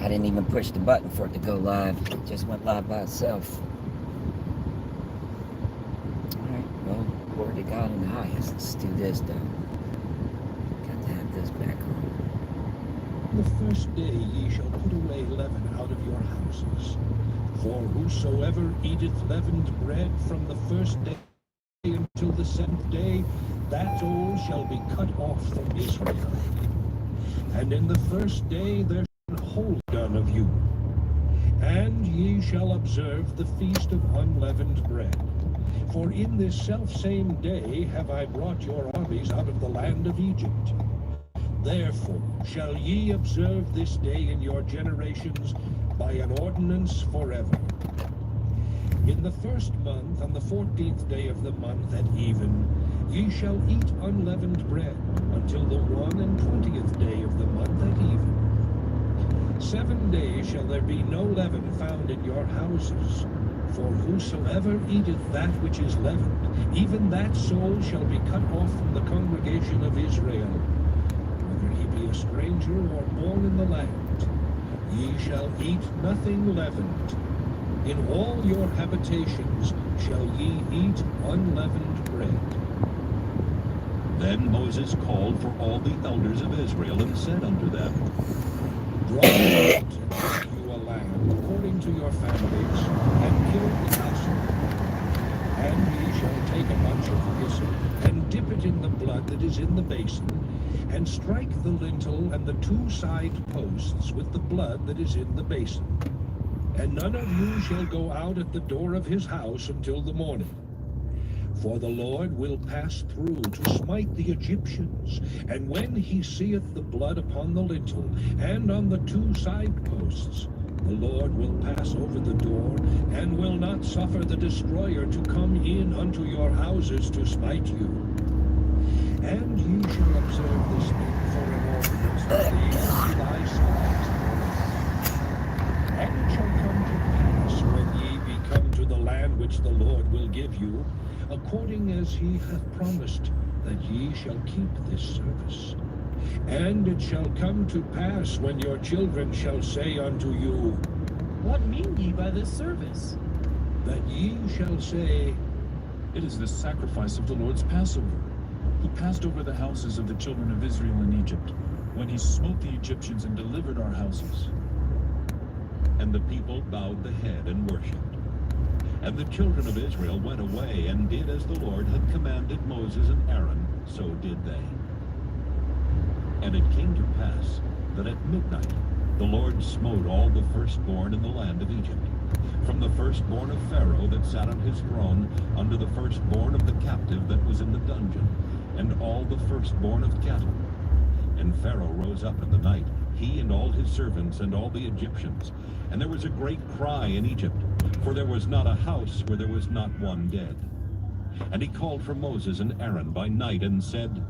I didn't even push the button for it to go live. It just went live by itself. Alright, well, glory to God in the highest. Let's do this though. Got to have this back on. The first day ye shall put away leaven out of your houses. For whosoever eateth leavened bread from the first day until the 7th day, that soul shall be cut off from Israel. And in the first day there shall hold none of you. And ye shall observe the feast of unleavened bread. For in this selfsame day have I brought your armies out of the land of Egypt. Therefore shall ye observe this day in your generations by an ordinance forever. In the first month, on the 14th day of the month at even, ye shall eat unleavened bread until the 21st day of the month at even. 7 days shall there be no leaven found in your houses. For whosoever eateth that which is leavened, even that soul shall be cut off from the congregation of Israel. Whether he be a stranger or born in the land, ye shall eat nothing leavened. In all your habitations shall ye eat unleavened bread. Then Moses called for all the elders of Israel and said unto them, Draw out and take you a lamb according to your families, and kill the Passover. And ye shall take a bunch of hyssop, and dip it in the blood that is in the basin, and strike the lintel and the 2 side posts with the blood that is in the basin. And none of you shall go out at the door of his house until the morning. For the Lord will pass through to smite the Egyptians, and when he seeth the blood upon the lintel and on the 2 side posts, the Lord will pass over the door, and will not suffer the destroyer to come in unto your houses to smite you. And ye shall observe this thing for an ordinance for thee unto thy sons. And it shall come to pass, when ye be come to the land which the Lord will give you, according as he hath promised, that ye shall keep this service. And it shall come to pass, when your children shall say unto you, What mean ye by this service? that ye shall say, It is the sacrifice of the Lord's Passover. He passed over the houses of the children of Israel in Egypt, when he smote the Egyptians and delivered our houses. and the people bowed the head and worshipped. And the children of Israel went away and did as the Lord had commanded Moses and Aaron, so did they. And it came to pass that at midnight the Lord smote all the firstborn in the land of Egypt, from the firstborn of Pharaoh that sat on his throne unto the firstborn of the captive that was in the dungeon, and all the firstborn of cattle. And Pharaoh rose up in the night, he and all his servants and all the Egyptians. And there was a great cry in Egypt, for there was not a house where there was not one dead. And he called for Moses and Aaron by night and said,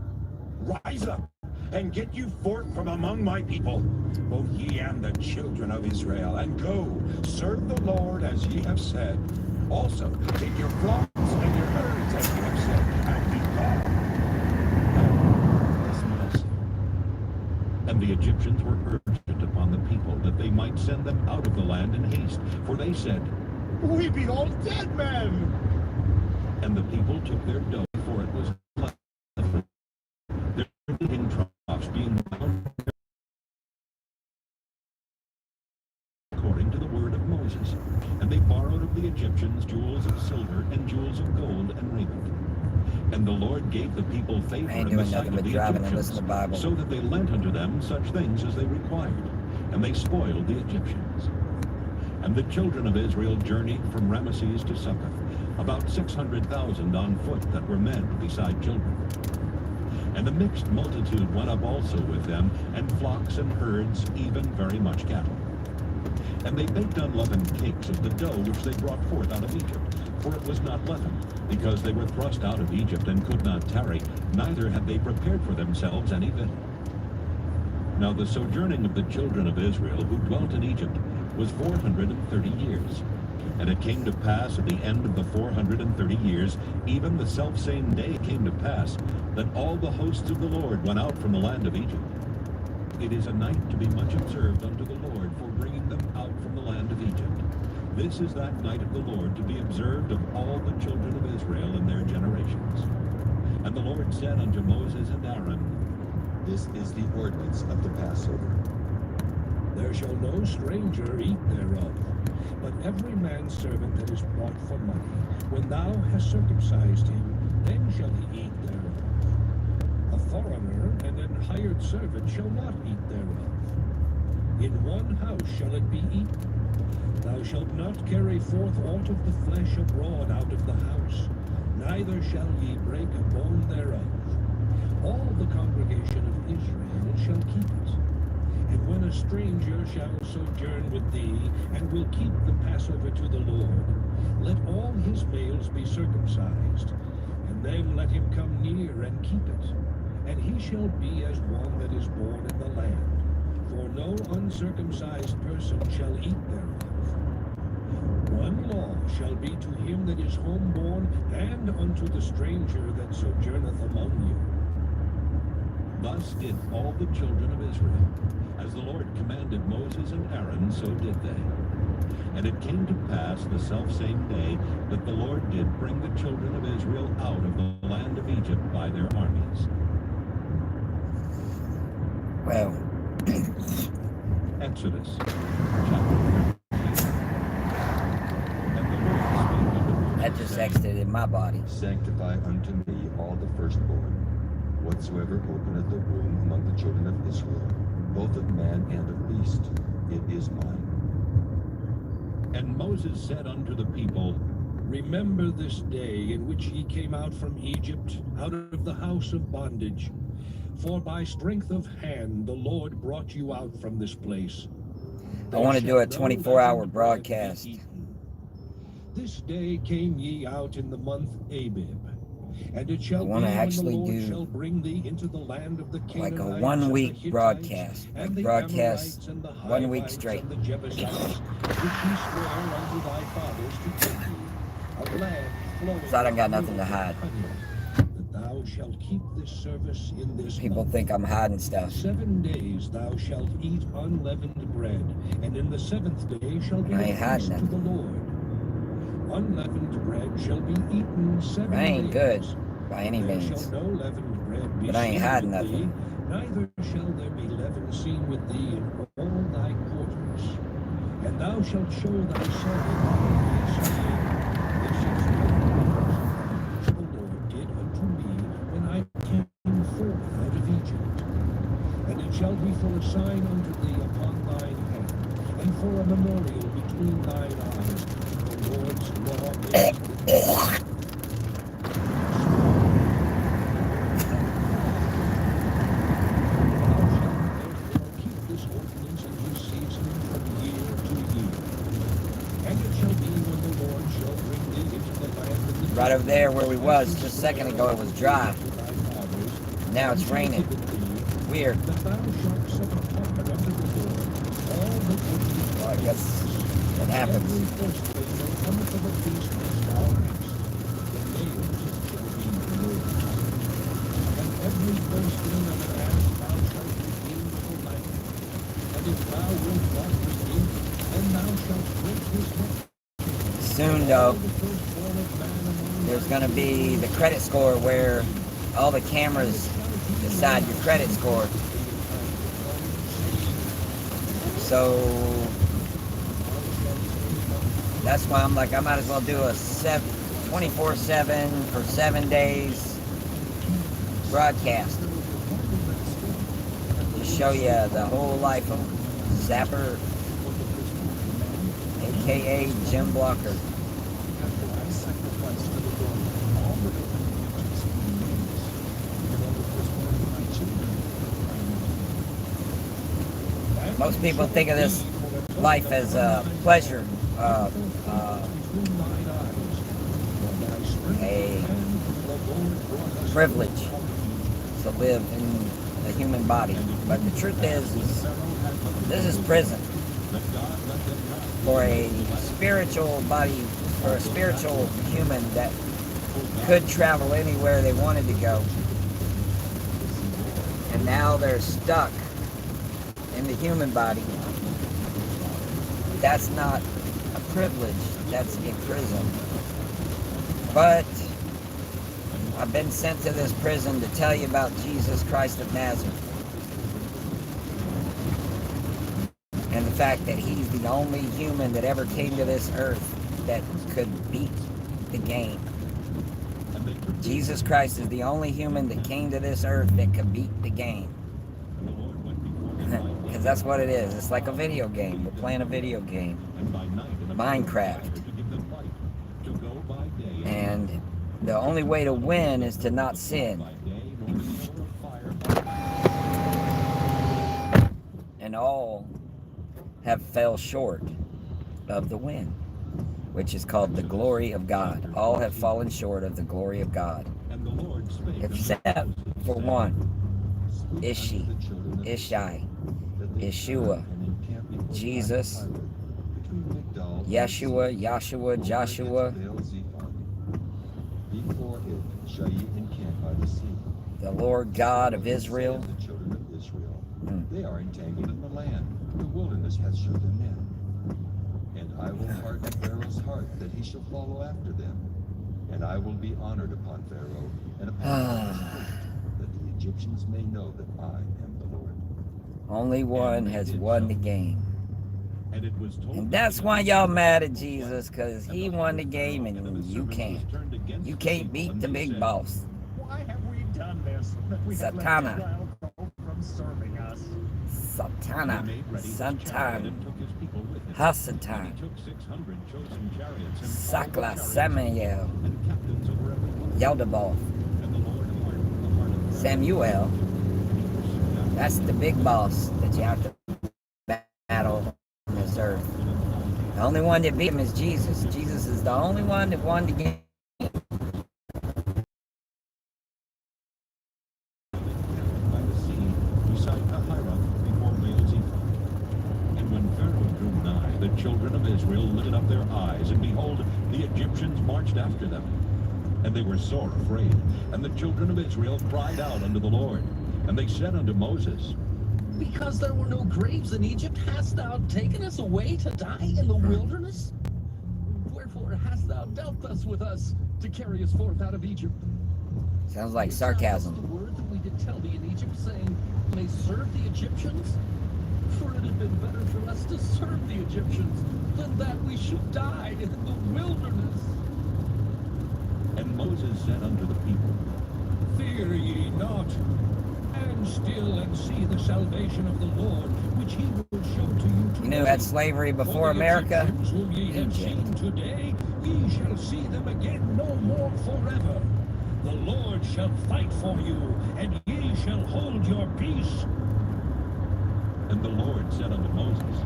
Rise up, and get you forth from among my people, both ye and the children of Israel, and go, serve the Lord as ye have said. Also, take your flocks and your herds as ye have said, and be gone. And the Egyptians were urgent upon the people that they might send them out of the land in haste, for they said, We be all dead men. And the people took their dough, for it was left, their eating troughs being bound according to the word of Moses. And they borrowed of the Egyptians jewels of silver and jewels of gold and raiment. And the Lord gave the people favor in the sight of the Egyptians, so that they lent unto them such things as they required, and they spoiled the Egyptians. And the children of Israel journeyed from Ramesses to Succoth, about 600,000 on foot that were men beside children. And a mixed multitude went up also with them, and flocks and herds, even very much cattle. And they baked unleavened cakes of the dough which they brought forth out of Egypt, for it was not leavened, because they were thrust out of Egypt and could not tarry, neither had they prepared for themselves any victual. Now the sojourning of the children of Israel who dwelt in Egypt was 430 years. And it came to pass at the end of the 430 years, even the selfsame day came to pass, that all the hosts of the Lord went out from the land of Egypt. It is a night to be much observed unto the Lord for bringing them out from the land of Egypt. This is that night of the Lord to be observed of all the children of Israel in their generations. And the Lord said unto Moses and Aaron, This is the ordinance of the Passover. There shall no stranger eat thereof, but every man's servant that is bought for money, when thou hast circumcised him, then shall he eat thereof. A foreigner and an hired servant shall not eat thereof. In one house shall it be eaten. Thou shalt not carry forth aught of the flesh abroad out of the house, neither shall ye break a bone thereof. All the congregation of Israel shall keep it. And when a stranger shall sojourn with thee, and will keep the Passover to the Lord, let all his males be circumcised, and then let him come near and keep it. And he shall be as one that is born in the land, for no uncircumcised person shall eat thereof. One law shall be to him that is homeborn, and unto the stranger that sojourneth among you. Thus did all the children of Israel. As the Lord commanded Moses and Aaron, so did they. And it came to pass the selfsame day that the Lord did bring the children of Israel out of the land of Egypt by their armies. Well, Exodus chapter 13. And the Lord spake unto Moses, that just saying, exited my body. Sanctify unto me all the firstborn, whatsoever openeth the womb among the children of Israel, both of man and of beast, it is mine. And Moses said unto the people, Remember this day in which ye came out from Egypt, out of the house of bondage. For by strength of hand the Lord brought you out from this place. I want to do a 24-hour broadcast. This day came ye out in the month Abib. And it shall I be want to when actually the Lord do shall bring thee into the land of the like Canaanites, a 1 and the week Hittites, broadcast. and Like the broadcast Amorites, and the 1 week Hivites, straight. and the Jebusites, which he swore unto thy fathers to give thee, a land flowing So I done got with nothing to milk and hide. honey, that thou shalt keep this service in this People month. think I'm hiding stuff. 7 days thou shalt eat unleavened bread, and in the 7th day shall be I a ain't hiding feast to the Lord. Unleavened bread shall be eaten 7 I ain't days. good by any There means. shall no leavened bread be But I ain't seen hiding with nothing. thee, neither shall there be leaven seen with thee in all thy quarters. And thou shalt show thy son in thy days, saying, This is the ordinance which the Lord did unto me when I came forth out of Egypt. And it shall be for a sign unto thee upon thine hand, and for a memorial between thine eyes, the Lord's law is with thee. Right over there where we was just a second ago, it was dry. Now it's raining. Weird. Well, I guess it happens. Soon though, there's going to be the credit score where all the cameras decide your credit score. So that's why I'm like, I might as well do a 24/7 for 7 days broadcast. Just show you the whole life of Zapper, aka Jim Blocker. Most people think of this life as a pleasure, a privilege to live in the human body. But the truth is this is prison for a spiritual body, or a spiritual human that could travel anywhere they wanted to go. And now they're stuck in the human body, that's not a privilege, that's a prison. But I've been sent to this prison to tell you about Jesus Christ of Nazareth. And the fact that he's the only human that ever came to this earth that could beat the game. Jesus Christ is the only human that came to this earth that could beat the game. Because that's what it is. It's like a video game. We're playing a video game. Minecraft. And the only way to win is to not sin. And all have fell short of the win, which is called the glory of God. All have fallen short of the glory of God. Except for one. Ishai, Yeshua, Jesus, Yeshua, Joshua, the Lord God of Israel. They are entangled in the land. The wilderness has shut them in. And I will harden Pharaoh's heart, that he shall follow after them. And I will be honored upon Pharaoh, and upon all his host, that the Egyptians may know that I am the Lord. Only one has won the game. And that's why y'all mad at Jesus, because he won the game and you can't. You can't beat the big boss. Why have we done this? That we have let Satana. Israel go from serving us. Satana, Satan, Hasatan, Sakla, Samuel, Yeldabaoth, Samuel. That's the big boss that you have to battle on this earth. The only one that beat him is Jesus. Jesus is the only one that won the game. The children of Israel lifted up their eyes, and behold, the Egyptians marched after them. And they were sore afraid. And the children of Israel cried out unto the Lord. And they said unto Moses, Because there were no graves in Egypt, hast thou taken us away to die in the wilderness? Wherefore hast thou dealt thus with us, to carry us forth out of Egypt? Sounds like Is sarcasm. not this the word that we did tell thee in Egypt, saying, May serve the Egyptians? For it had been better for us to serve the Egyptians than that we should die in the wilderness. And Moses said unto the people, Fear ye not. Stand still and see the salvation of the Lord, which he will show to you today. You knew had slavery before For the America? Egyptians whom ye have seen today, ye shall see them again no more forever. The Lord shall fight for you, and ye shall hold your peace. And the Lord said unto Moses,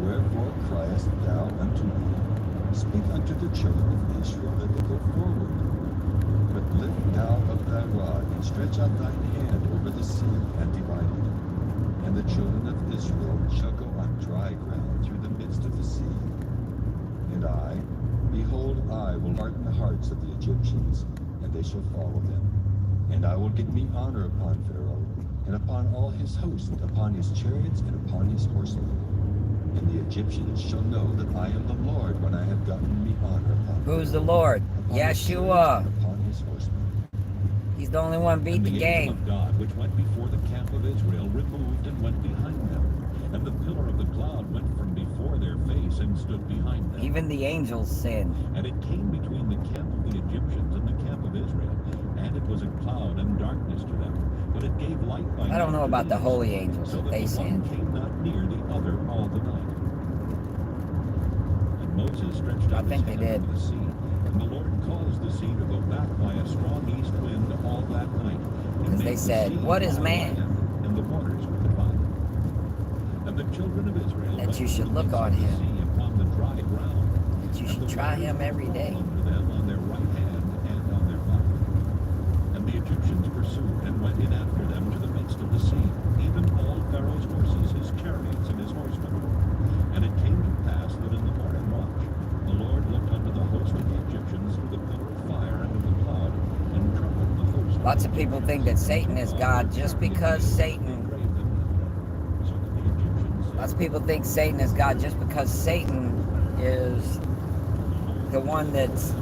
Wherefore criest thou unto me? Speak unto the children of Israel that they go forward. But lift thou up thy rod, and stretch out thine hand over the sea, and divide it. And the children of Israel shall go on dry ground through the midst of the sea. And I, behold, I will harden the hearts of the Egyptians, and they shall follow them. And I will give me honor upon Pharaoh, and upon all his host, upon his chariots, and upon his horsemen. And the Egyptians shall know that I am the Lord when I have gotten me honor upon Who's the Pharaoh, Lord? upon his chariots, Yeshua. and upon his horsemen. He's the only one beat And the the angel game. of God, which went before the camp of Israel, removed and went behind them. And the pillar of the cloud went from before their face and stood behind them. Even the angels sinned. And it came between the camp of the Egyptians and the camp of Israel. And it was a cloud and darkness to them. But it gave light by I don't night know to about the these, holy angels, so if that they the one sinned. came not near the other all the night. And Moses stretched I out think his they hand did. over the sea. And the Lord caused the sea to go back by a strong east wind all that night. And 'Cause they made the said, sea "What is dry man?" land, and the waters were divided. And the children of Israel That went you should through the look midst on of the him. sea upon the dry ground. That you And should the try waters him were every day. full under them on their right hand and on their left. And the Egyptians pursued and went in after them to the midst of the sea, even all Pharaoh's horses, his chariots, and his horsemen. And it came to pass that in the morning watch, the Lord looked unto the host of the Egyptians through the pillar of fire and of the cloud, and troubled the host. Lots of people think that Satan is God just because Satan So that the Lots of people think Satan is God just because Satan is the one that's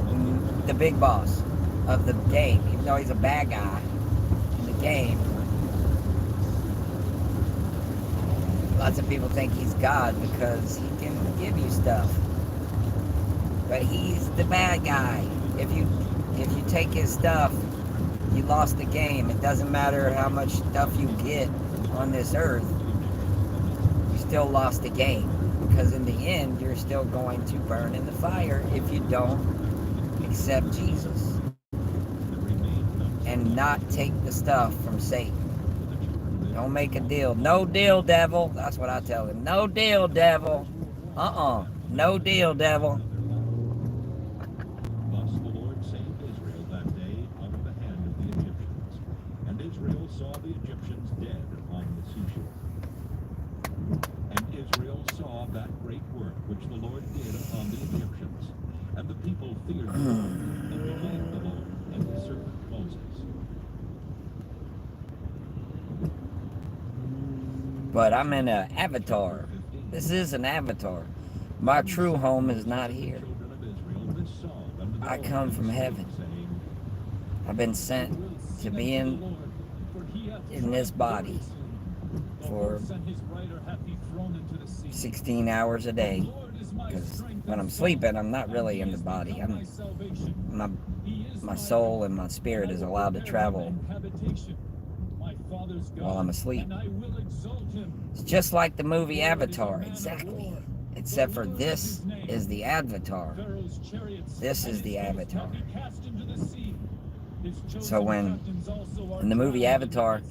the big boss of the game, even though he's a bad guy in the game. Lots of people think he's God because he can give you stuff, but he's the bad guy. If you take his stuff, you lost the game. It doesn't matter how much stuff you get on this earth, you still lost the game, because in the end you're still going to burn in the fire if you don't accept Jesus and not take the stuff from Satan. Don't make a deal. No deal, devil. That's what I tell him. No deal, devil. No deal, devil. Thus the Lord saved Israel that day out of the hand of the Egyptians. And Israel saw the Egyptians dead upon the seashore. And Israel saw that great work which the Lord did upon the Egyptians. And the people feared the Lord, and believed the Lord and his servant Moses. But I'm in an avatar. This is an avatar. My true home is not here. I come from heaven. I've been sent to be in this body for 16 hours a day. Because when I'm sleeping, I'm not really in the body. My soul and my spirit is allowed to travel while I'm asleep. It's just like the movie Avatar, exactly. Except for this is the Avatar. This is the Avatar. So when in the movie Avatar,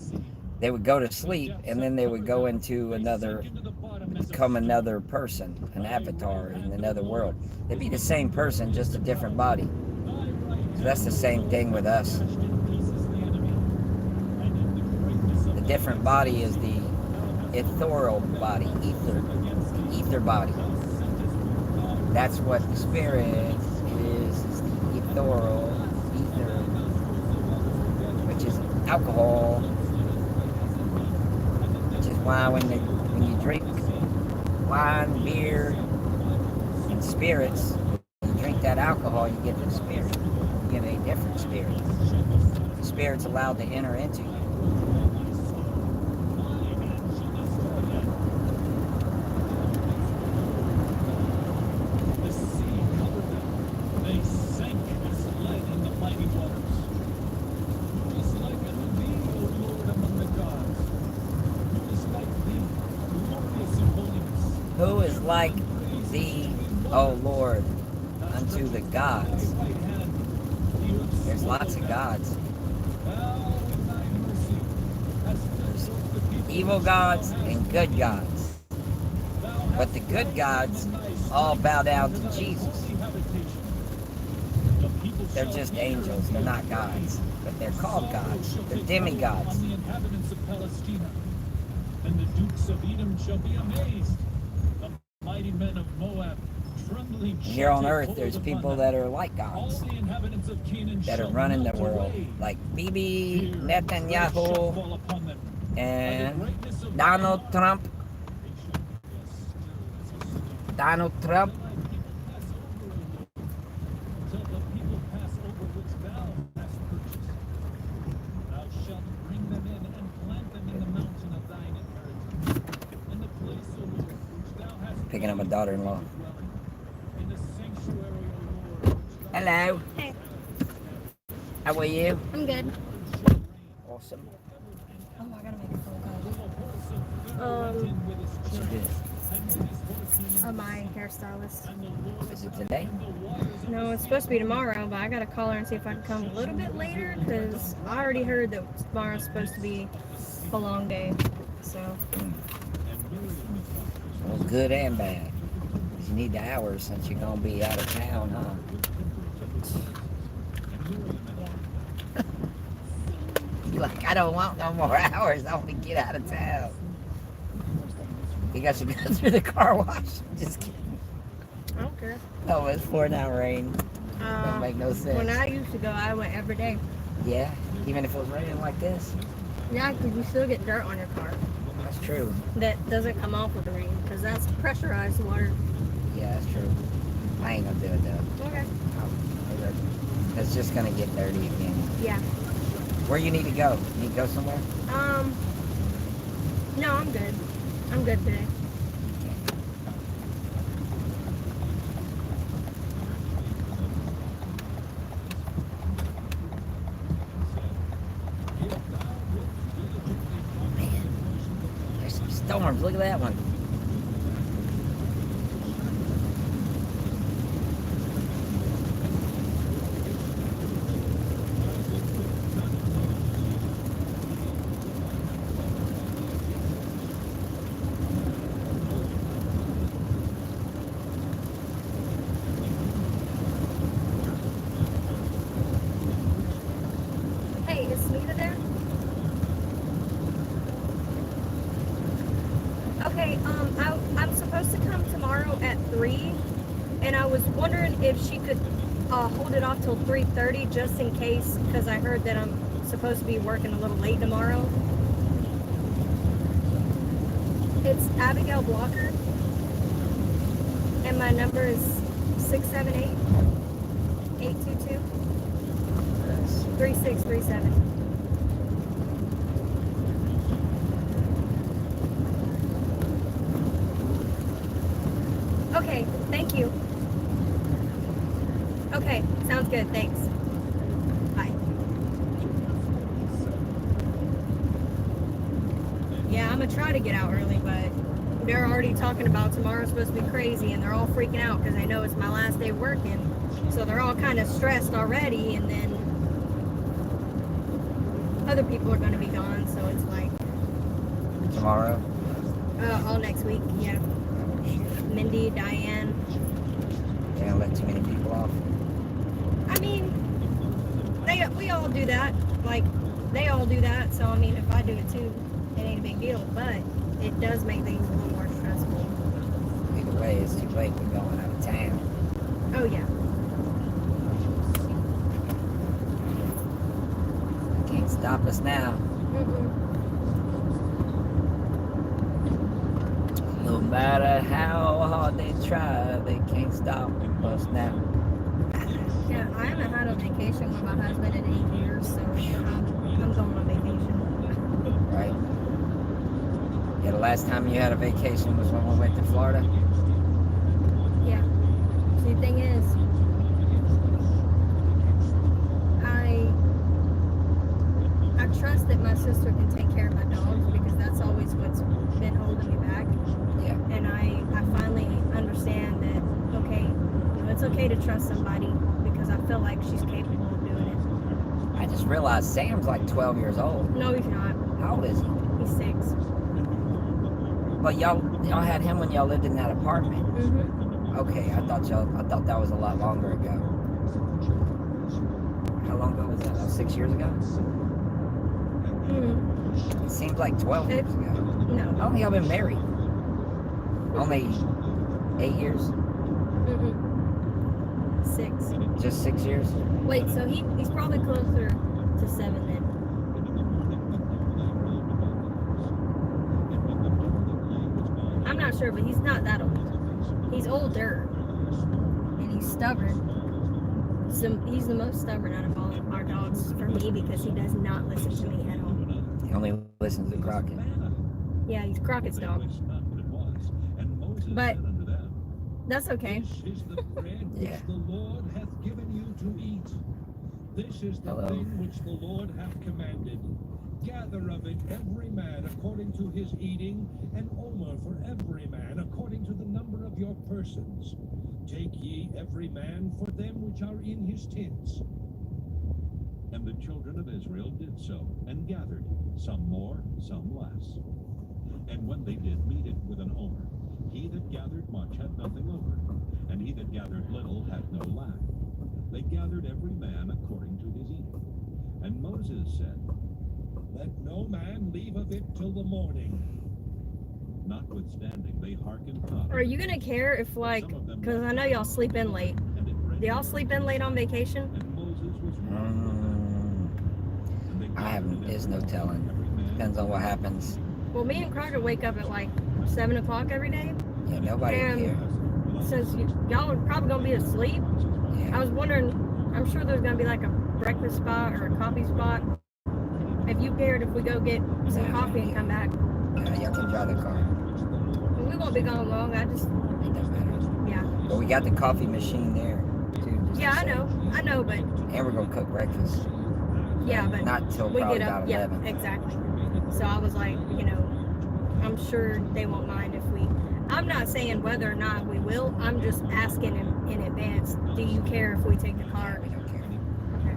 they would go to sleep and then they would go into become another person, an avatar in another world. They'd be the same person, just a different body. So that's the same thing with us. The different body is the ethereal body, ether body. That's what the spirit is the ethereal, ether, which is alcohol. Which is why when you drink wine, beer, and spirits, you drink that alcohol, you get the spirit. You get a different spirit. The spirit's allowed to enter into you. Who is like thee, O Lord, unto the gods? There's lots of gods. There's evil gods and good gods. But the good gods all bow down to Jesus. They're just angels, they're not gods. But they're called gods. They're demigods. And the dukes of Edom shall be amazed. The mighty men of Moab, trembling. Here on earth, there's people that are like gods, that are running the world, like Bibi Netanyahu and Donald Trump. Donald Trump. Picking up my daughter-in-law. Hello. Hey. How are you? I'm good. Awesome. Oh, I gotta make a phone call. What you do? My hairstylist. Is it today? No, it's supposed to be tomorrow, but I gotta call her and see if I can come a little bit later, because I already heard that tomorrow's supposed to be a long day, so. Well, good and bad. You need the hours since you're gonna be out of town, huh? You're like, I don't want no more hours. I want to get out of town. You got to go through the car wash. Just kidding. I don't care. Oh, it's pouring out rain. Don't make no sense. When I used to go, I went every day. Yeah, even if it was raining like this. Yeah, because you still get dirt on your car. That's true. that doesn't come off with the rain, because that's pressurized water. Yeah, that's true. I ain't gonna do it though. Okay. It's just gonna get dirty again. Yeah. Where you need to go? You need to go somewhere? No, I'm good. I'm good today. Man, there's some storms. Look at that one. Hey, is Smita there? Okay, I'm supposed to come tomorrow at 3, and I was wondering if she could hold it off till 3:30 just in case, because I heard that I'm supposed to be working a little late tomorrow. It's Abigail Blocker, and my number is 678-822-3637. Okay, thank you. Okay, sounds good, thanks. Bye. Yeah, I'm gonna try to get out early, but they're already talking about tomorrow's supposed to be crazy, and they're all freaking out because they know it's my last day working. So they're all kind of stressed already, and then other people are gonna be gone, so it's like Tomorrow? all next week, yeah. Mindy, Diane. They don't let too many people off. I mean, we all do that. Like, they all do that. So, I mean, if I do it too, it ain't a big deal. But it does make things a little more stressful. Either way, it's too late. We're going out of town. Oh, yeah. Can't stop us now. Mm-mm. No matter how hard they try, they can't stop us now. Yeah, I haven't had a vacation with my husband in 8 years, so I'm going on vacation. Right? Yeah, the last time you had a vacation was when we went to Florida. Yeah. See, the thing is, I trust that my sister can take care of my dogs because that's always what's been holding me back. Yeah. And I finally understand that, okay, you know, it's okay to trust somebody because I feel like she's capable of doing it. I just realized Sam's like 12 years old. No, he's not. How old is he? He's 6. But y'all had him when y'all lived in that apartment. Mm-hmm. Okay, I thought that was a lot longer ago. How long ago was that? That was 6 years ago? Mm-hmm. It seems like 12 years ago. No. How long y'all been married? Only 8 years? Mm-mm. 6. Just 6 years? Wait, so he's probably closer to 7 then. I'm not sure, but he's not that old. He's older. And he's stubborn. So he's the most stubborn out of all our dogs for me because he does not listen to me at all. He only listens to Crockett. Yeah, he's Crockett's dog. But that's okay. This is the bread which Yeah. the Lord hath given you to eat. This is the Hello. thing which the Lord hath commanded. Gather of it every man according to his eating, and omer for every man according to the number of your persons. Take ye every man for them which are in his tents. And the children of Israel did so, and gathered, some more, some less. And when they did meet it with an omer, he that gathered much had nothing over, and he that gathered little had no lack. They gathered every man according to his eating. And Moses said, Let no man leave of it till the morning. notwithstanding they hearkened not. Are you gonna care if, like, because I know y'all sleep in late. And it rained Do y'all sleep in late on vacation? And Moses was wroth with them. And they I haven't, gathered there's no every telling. man Depends on what happens. Well, me and Crockett wake up at like 7 o'clock every day. Yeah, nobody And here. since y'all are probably going to be asleep, I Yeah. was wondering, I'm sure there's going to be like a breakfast spot or a coffee spot. If you cared if we go get some coffee and come back. Y'all can drive the car. Well, we won't be gone long. I just, It doesn't matter. yeah. But we got the coffee machine there, too. just Yeah, to I say. know, but And we're going to cook breakfast. yeah, but Not till we probably get about up. Yeah, 11. exactly. So I was like, I'm sure they won't mind if we. I'm not saying whether or not we will. I'm just asking in advance. Do you care if we take the car? We don't care. Okay.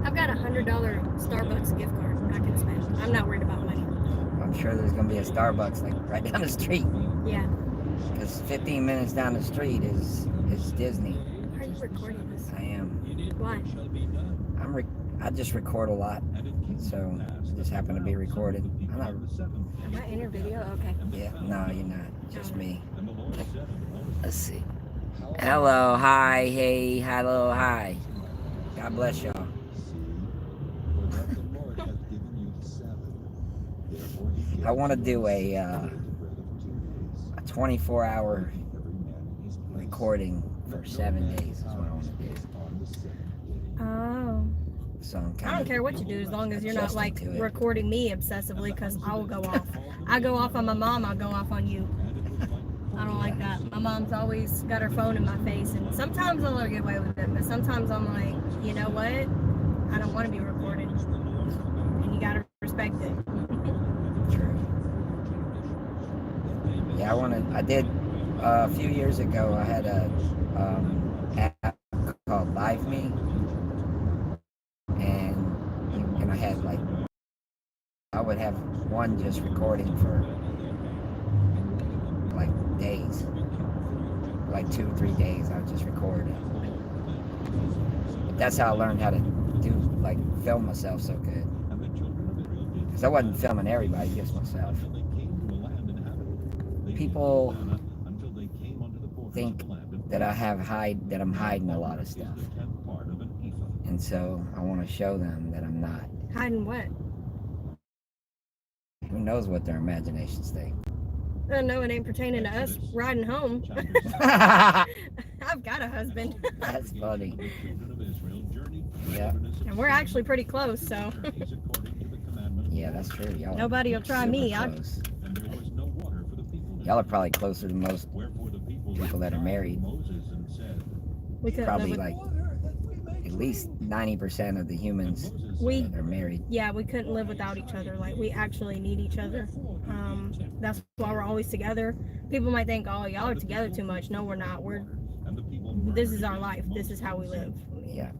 I've got $100 Starbucks gift card I can spend. I'm not worried about money. I'm sure there's going to be a Starbucks like right down the street. Yeah. Because 15 minutes down the street is Disney. Are you recording this? I am. Why? I just record a lot. So it just happened to be recorded. I'm not. Am I in your video? Okay. Yeah, no, you're not. Just me. Let's see. Hello, hi, hey, hello, hi. God bless y'all. I want to do a 24-hour recording for 7 days. Is what I want to do. Oh. So I'm I kind don't care what you do as long as you're not like adjusting to it. recording me obsessively because I'll go off. I go off on my mom, I'll go off on you. I don't like that. My mom's always got her phone in my face, and sometimes I'll let her get away with it, but sometimes I'm like, you know what? I don't want to be recorded. And you gotta respect it. True. Yeah, I did a few years ago. I had a app called LiveMe, and I had like I would have one just recording for like days, like 2 or 3 days. I would just record it. But that's how I learned how to film myself so good. Because I wasn't filming everybody, just myself. People think that I'm hiding a lot of stuff. And so I want to show them that I'm not. Hiding what? Who knows what their imaginations think? I know it ain't pertaining to us riding home. I've got a husband. That's funny. Yeah. And we're actually pretty close, so. Yeah, that's true. Y'all Nobody will try super me. close. Y'all are probably closer than most people that are married. We could Probably live like at least 90% of the humans we that are married. yeah, we couldn't live without each other. Like, we actually need each other. That's why we're always together. People might think, oh, y'all are together too much. No, we're not. This is our life. This is how we live. Yeah.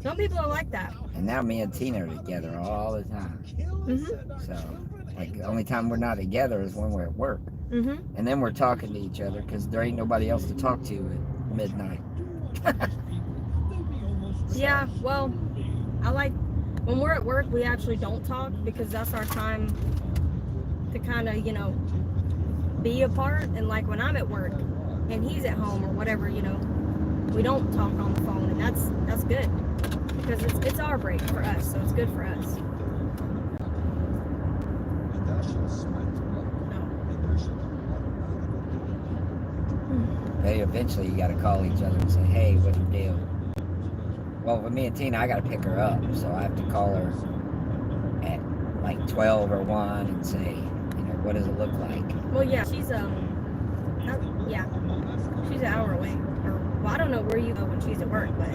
Some people are like that. And now me and Tina are together all the time. Mm-hmm. So, like, the only time we're not together is when we're at work. Mm-hmm. And then we're talking to each other because there ain't nobody else to talk to at midnight. Yeah, well, I like, when we're at work, we actually don't talk because that's our time to kind of, be apart. And like when I'm at work and he's at home or whatever, we don't talk on the phone, and that's good because it's our break for us, so it's good for us. Hey, eventually you got to call each other and say, hey, what's the deal? Well, with me and Tina, I got to pick her up, so I have to call her at like 12 or 1 and say, what does it look like? Well, yeah, she's an hour away. Well, I don't know where you go when she's at work, but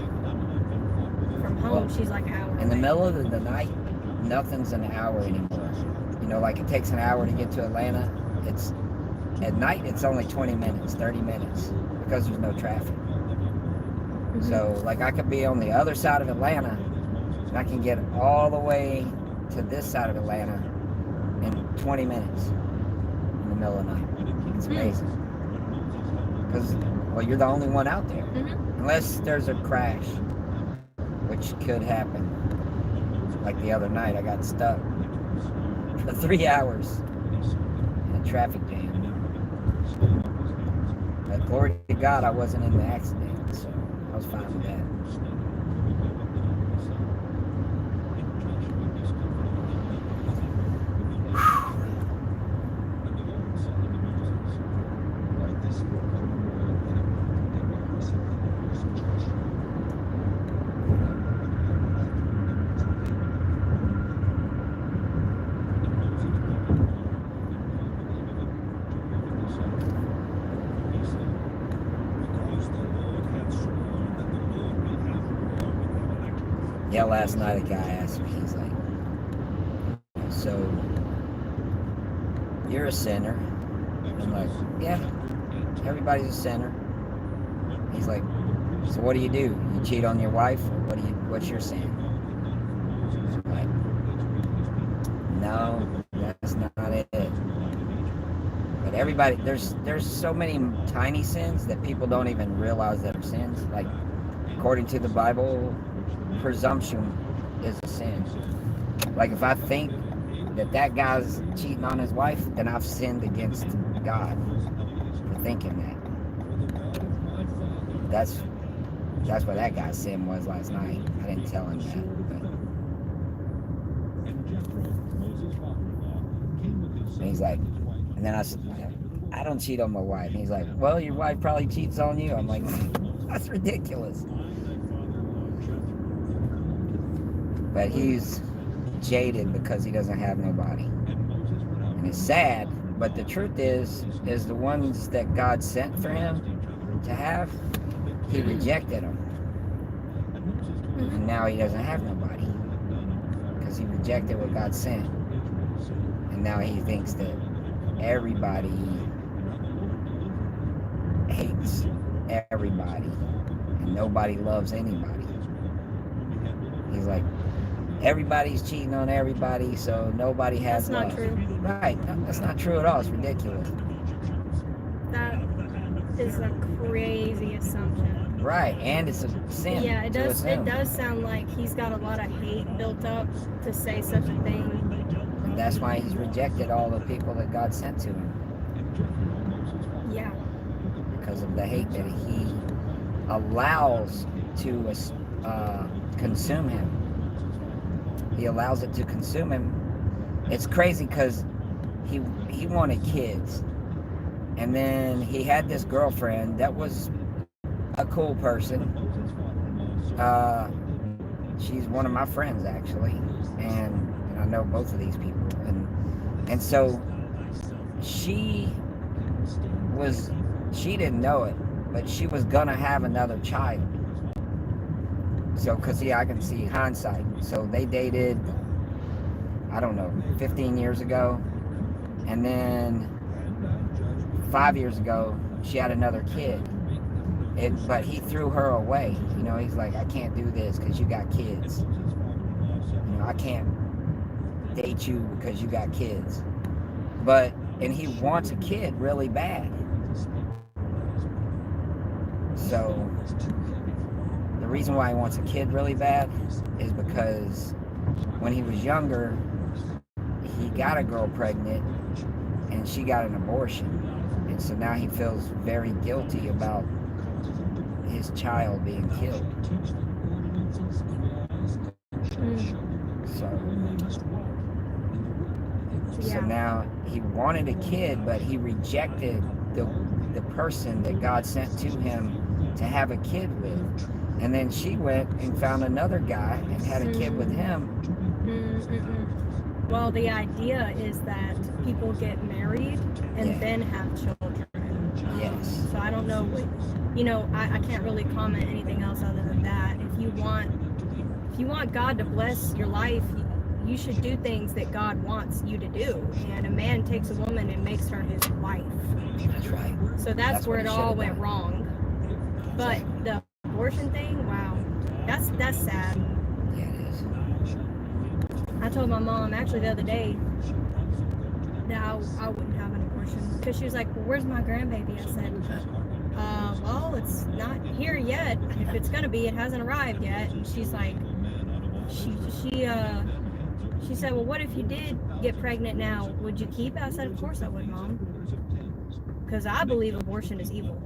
from home, she's like an hour In the away. middle of the night, nothing's an hour anymore. Like it takes an hour to get to Atlanta. At night, it's only 20 minutes, 30 minutes, because there's no traffic. Mm-hmm. So, like, I could be on the other side of Atlanta, and I can get all the way to this side of Atlanta in 20 minutes in the middle of the night. It's amazing. Because, well, you're the only one out there. Mm-hmm. Unless there's a crash, which could happen. Like the other night, I got stuck for 3 hours in a traffic jam. But glory to God, I wasn't in the accident, so I was fine with that. Yeah, last night a guy asked me, he's like, so, you're a sinner. I'm like, yeah, everybody's a sinner. He's like, so what do? You cheat on your wife? Or what's your sin? I'm like, no, that's not it. But everybody, there's so many tiny sins that people don't even realize that are sins. Like, according to the Bible, presumption is a sin. Like, if I think that guy's cheating on his wife, then I've sinned against God for thinking that. That's what that guy's sin was last night. I didn't tell him that. But he's like, and then I said, I don't cheat on my wife. And he's like, well, your wife probably cheats on you. I'm like, that's ridiculous. But he's jaded because he doesn't have nobody. And it's sad, but the truth is the ones that God sent for him to have, he rejected them. And now he doesn't have nobody because he rejected what God sent. And now he thinks that everybody hates everybody and nobody loves anybody. He's like, everybody's cheating on everybody, so nobody has love. That's not true. Right. No, that's not true at all. It's ridiculous. That is a crazy assumption. Right, and it's a sin. Yeah, it does. To It assume. does sound like he's got a lot of hate built up to say such a thing. And that's why he's rejected all the people that God sent to him, Yeah. because of the hate that he allows to consume him. He allows it to consume him. It's crazy because he wanted kids, and then he had this girlfriend that was a cool person. She's one of my friends actually, and I know both of these people, and so she didn't know it, but she was gonna have another child. So, because I can see hindsight. So they dated, I don't know, 15 years ago. And then 5 years ago, she had another kid. But he threw her away. You know, he's like, I can't do this because you got kids. You know, I can't date you because you got kids. And he wants a kid really bad. So the reason why he wants a kid really bad is because when he was younger, he got a girl pregnant and she got an abortion. And so now he feels very guilty about his child being killed. So now he wanted a kid, but he rejected the person that God sent to him to have a kid with. And then she went and found another guy and had a kid with him. Well, the idea is that people get married and then have children. Yes. So I don't know what, I can't really comment anything else other than that. If you want God to bless your life, you should do things that God wants you to do. And a man takes a woman and makes her his wife. That's right. So that's where it all went wrong. But the abortion thing, wow, that's sad. Yeah, it is. I told my mom actually the other day that I wouldn't have an abortion because she was like, well, where's my grandbaby? I said, well, it's not here yet. If it's gonna be, it hasn't arrived yet. And she's like, she said, well, what if you did get pregnant now? Would you keep it? I said, of course I would, Mom. Because I believe abortion is evil.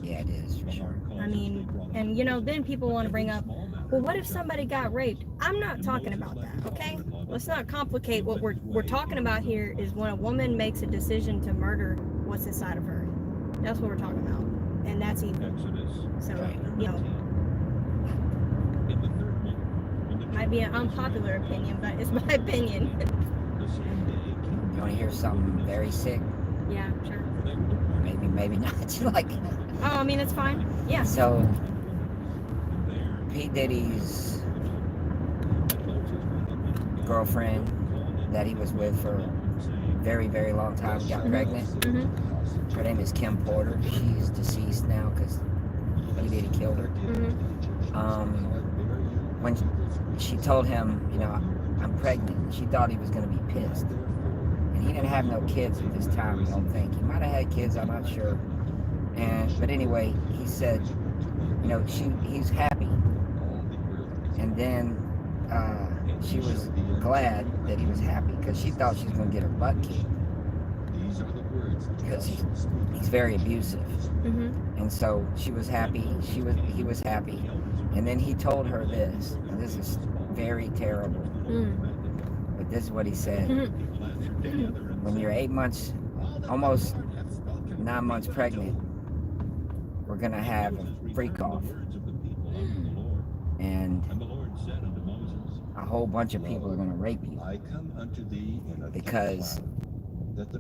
Yeah, it is, for sure. I mean, and then people want to bring up, well, what if somebody got raped? I'm not talking about that, okay? Let's not complicate what we're talking about here is when a woman makes a decision to murder what's inside of her. That's what we're talking about. And that's evil. So, might be an unpopular opinion, but it's my opinion. You want to hear something very sick? Yeah, sure. Maybe not. Like, oh, I mean, it's fine. Yeah. So, P. Diddy's girlfriend that he was with for a very, very long time got pregnant. Mm-hmm. Her name is Kim Porter. She's deceased now because he killed her. Mm-hmm. When she told him, you know, I'm pregnant, she thought he was going to be pissed. And he didn't have no kids at this time, I don't think. He might have had kids, I'm not sure. But anyway, he said, you know, he's happy. And then she was glad that he was happy because she thought she was going to get her butt kicked. Because he's very abusive. Mm-hmm. And so she was happy. He was happy. And then he told her this, and this is very terrible. But this is what he said. When you're 8 months, almost 9 months pregnant, we're going to have a freak off. And a whole bunch of people are going to rape you. Because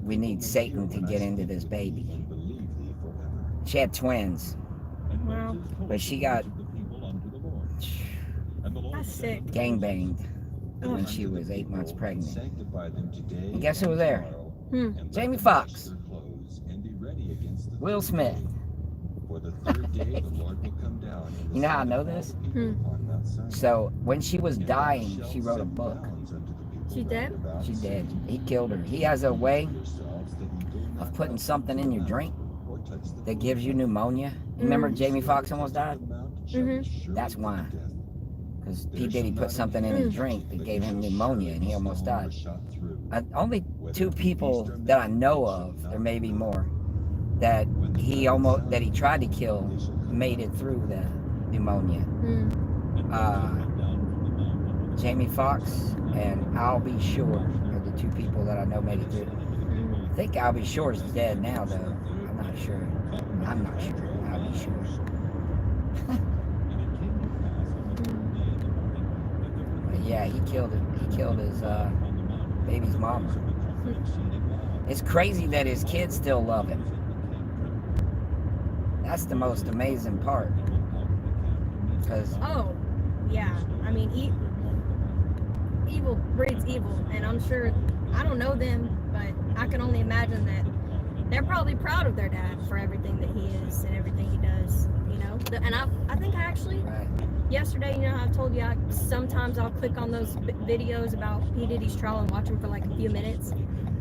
we need Satan to get into this baby. She had twins. Wow. But she got That's sick. gangbanged when she was 8 months pregnant. And guess who was there? Jamie Foxx. Will Smith. You know how I know this? So when she was dying, she wrote a book. She dead? She did. He killed her. He has a way of putting something in your drink that gives you pneumonia. Remember Jamie Foxx almost died? Mm-hmm. That's why. Because P. Diddy put something in his drink that gave him pneumonia and he almost died. Only 2 people that I know of, there may be more, that he tried to kill made it through the pneumonia. Jamie Foxx and Albie Shore are the 2 people that I know made it through. I think Albie Shore is dead now, though. I'm not sure. Albie Shore. But yeah, he killed his baby's mama. It's crazy that his kids still love him. That's the most amazing part. Because oh, yeah. I mean, evil breeds evil, and I'm sure, I don't know them, but I can only imagine that they're probably proud of their dad for everything that he is and everything he does, you know. And I think I actually, yesterday, you know how I told you sometimes I'll click on those videos about P. Diddy's trial and watch them for like a few minutes.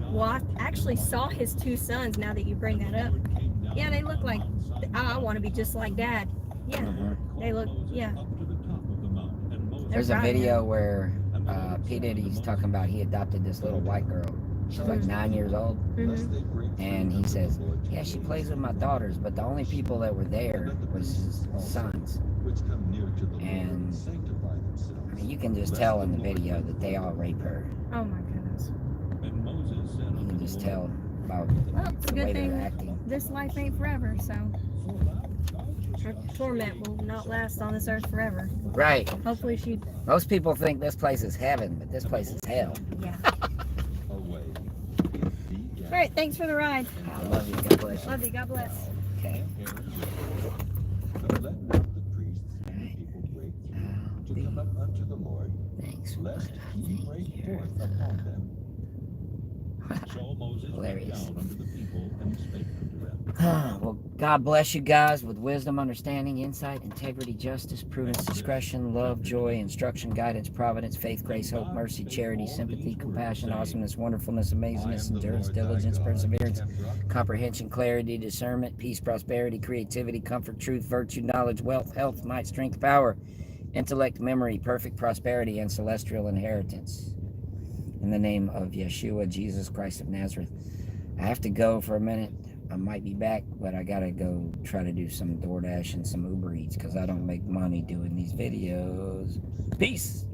Well, I actually saw his 2 sons, now that you bring that up. Yeah, they look like, I want to be just like dad. Yeah, they look, yeah. There's a video where P. Diddy's talking about he adopted this little white girl. She's like 9 years old. And he says, yeah, she plays with my daughters, but the only people that were there was his sons. And I mean, you can just tell in the video that they all rape her. Oh my goodness. You can just tell about Well, it's a the good way they're thing acting. this life ain't forever, so her torment will not last on this earth forever. Right. Hopefully she, Most people think this place is heaven, but this place is hell. yeah. All right, thanks for the ride. I love you. God bless you. Love you, God bless. Okay. But let not the priests and the people break through to come up unto the Lord, Thanks. lest he break forth upon them. So Moses went Hilarious. down unto the people and spake unto them. Well, God bless you guys with wisdom, understanding, insight, integrity, justice, prudence, discretion, love, joy, instruction, guidance, providence, faith, grace, hope, mercy, charity, sympathy, compassion, awesomeness, wonderfulness, amazingness, endurance, diligence, perseverance, comprehension, clarity, discernment, peace, prosperity, creativity, comfort, truth, virtue, knowledge, wealth, health, might, strength, power, intellect, memory, perfect prosperity, and celestial inheritance. In the name of Yeshua, Jesus Christ of Nazareth. I have to go for a minute. I might be back, but I gotta go try to do some DoorDash and some Uber Eats because I don't make money doing these videos. Peace.